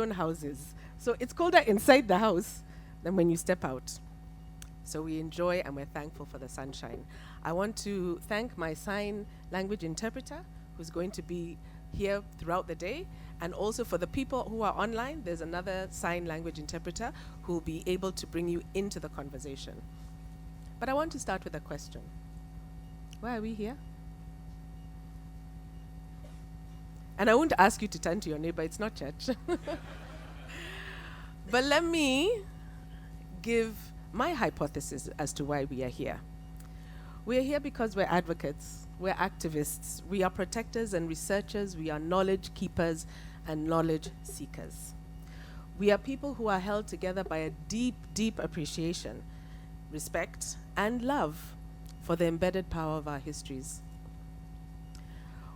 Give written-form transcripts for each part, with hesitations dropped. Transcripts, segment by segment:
stone houses. So it's colder inside the house than when you step out. So we enjoy and we're thankful for the sunshine. I want to thank my sign language interpreter who's going to be here throughout the day. And also for the people who are online, there's another sign language interpreter who will be able to bring you into the conversation. But I want to start with a question. Why are we here? And I won't ask you to turn to your neighbor, it's not church. But let me give my hypothesis as to why we are here. We are here because we're advocates, we're activists, we are protectors and researchers, we are knowledge keepers and knowledge seekers. We are people who are held together by a deep, deep appreciation, respect, and love for the embedded power of our histories.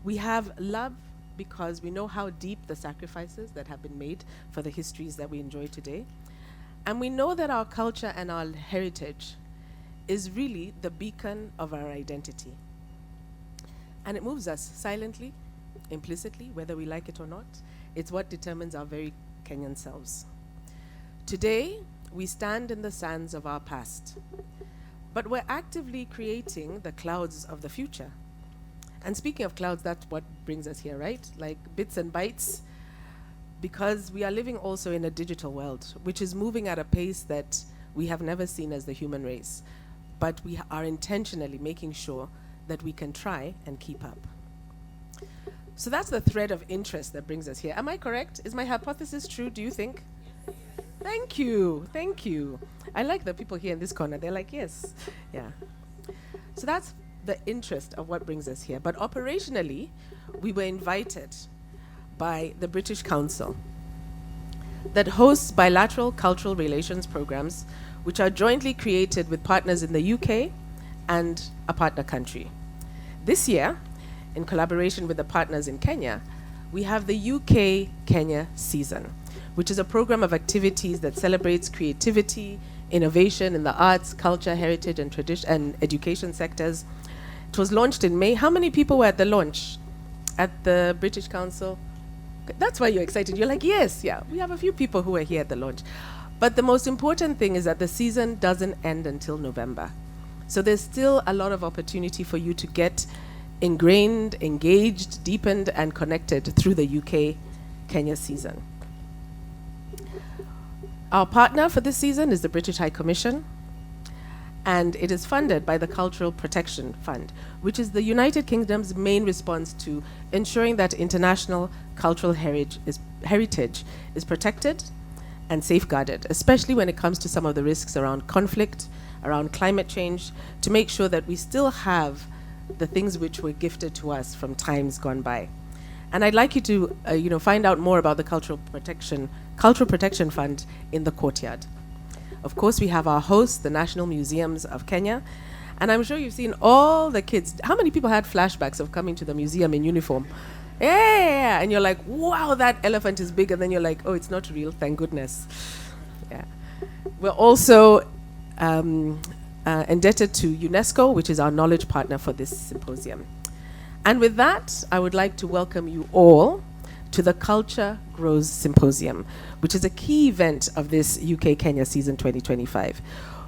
We have love because we know how deep the sacrifices that have been made for the histories that we enjoy today. And we know that our culture and our heritage is really the beacon of our identity. And it moves us silently, implicitly, whether we like it or not. It's what determines our very Kenyan selves. Today, we stand in the sands of our past, but we're actively creating the clouds of the future. And speaking of clouds, that's what brings us here, right? Like bits and bytes, because we are living also in a digital world, which is moving at a pace that we have never seen as the human race. But we are intentionally making sure that we can try and keep up. So that's the thread of interest that brings us here. Am I correct? Is my hypothesis true, do you think? Thank you, thank you. I like the people here in this corner, they're like, yes, yeah. So that's the interest of what brings us here. But operationally, we were invited by the British Council that hosts bilateral cultural relations programs which are jointly created with partners in the UK and a partner country. This year, in collaboration with the partners in Kenya, we have the UK-Kenya season, which is a program of activities that celebrates creativity, innovation in the arts, culture, heritage, and tradition and education sectors. It was launched in May. How many people were at the launch at the British Council? That's why you're excited. You're like, yes, yeah. We have a few people who were here at the launch. But the most important thing is that the season doesn't end until November. So there's still a lot of opportunity for you to get ingrained, engaged, deepened, and connected through the UK-Kenya season. Our partner for this season is the British High Commission, and it is funded by the Cultural Protection Fund, which is the United Kingdom's main response to ensuring that international cultural heritage is protected and safeguarded, especially when it comes to some of the risks around conflict, around climate change, to make sure that we still have the things which were gifted to us from times gone by. And I'd like you to find out more about the Cultural Protection Fund in the courtyard. Of course, we have our host, the National Museums of Kenya, and I'm sure you've seen all the kids. How many people had flashbacks of coming to the museum in uniform? Yeah, and you're like, wow, that elephant is big, and then you're like, oh, it's not real, thank goodness. Yeah. We're also indebted to UNESCO, which is our knowledge partner for this symposium. And with that, I would like to welcome you all to the Culture Grows Symposium, which is a key event of this UK-Kenya season 2025.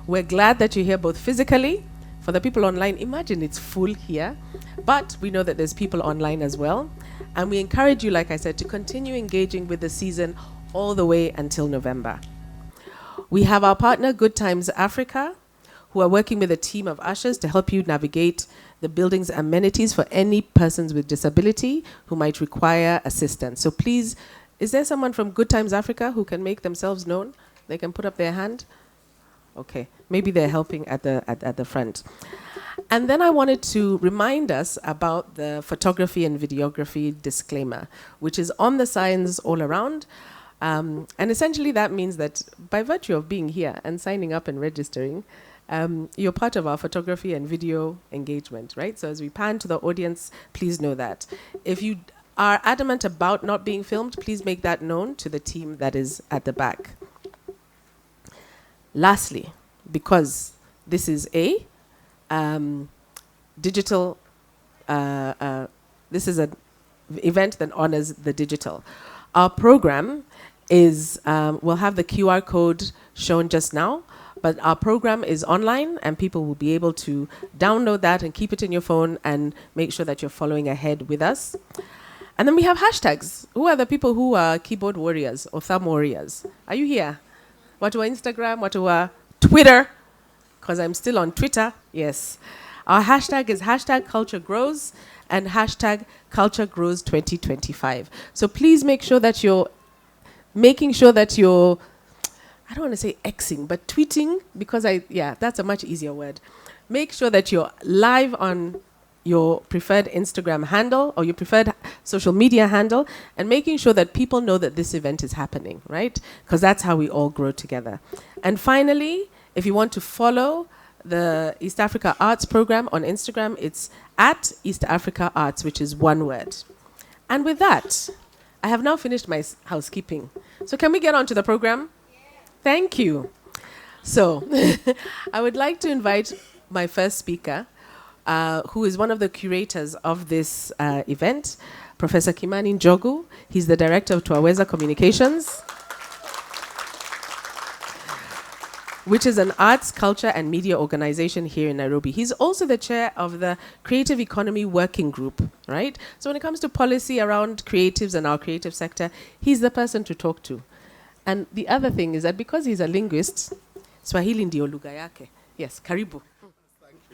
We're glad that you're here both physically. For the people online, imagine it's full here, but we know that there's people online as well. And we encourage you, like I said, to continue engaging with the season all the way until November. We have our partner, Good Times Africa, who are working with a team of ushers to help you navigate the building's amenities for any persons with disability who might require assistance. So please, is there someone from Good Times Africa who can make themselves known? They can put up their hand? Okay, maybe they're helping at the front. And then I wanted to remind us about the photography and videography disclaimer, which is on the signs all around. And essentially that means that by virtue of being here and signing up and registering, you're part of our photography and video engagement, right? So as we pan to the audience, please know that. If you are adamant about not being filmed, please make that known to the team that is at the back. Lastly, because this is a digital, this is an event that honors the digital. Our program is we'll have the QR code shown just now, but our program is online and people will be able to download that and keep it in your phone and make sure that you're following ahead with us. And then we have hashtags. Who are the people who are keyboard warriors or thumb warriors? Are you here? What to our Instagram? What to our Twitter? Because I'm still on Twitter. Yes. Our hashtag is hashtag culture grows and hashtag culture grows 2025. So please make sure that you're making sure that you're, I don't want to say Xing, but tweeting, because that's a much easier word. Make sure that you're live on your preferred Instagram handle or your preferred social media handle, and making sure that people know that this event is happening, right? Because that's how we all grow together. And finally, if you want to follow the East Africa Arts Program on Instagram, it's at East Africa Arts, which is one word. And with that, I have now finished my housekeeping. So can we get on to the program? Yeah. Thank you. So I would like to invite my first speaker, who is one of the curators of this event, Professor Kimani Njogu. He's the director of Twaweza Communications, which is an arts, culture, and media organization here in Nairobi. He's also the chair of the Creative Economy Working Group, right? So when it comes to policy around creatives and our creative sector, he's the person to talk to. And the other thing is that because he's a linguist, Swahili ndio lugha yake. Yes, karibu.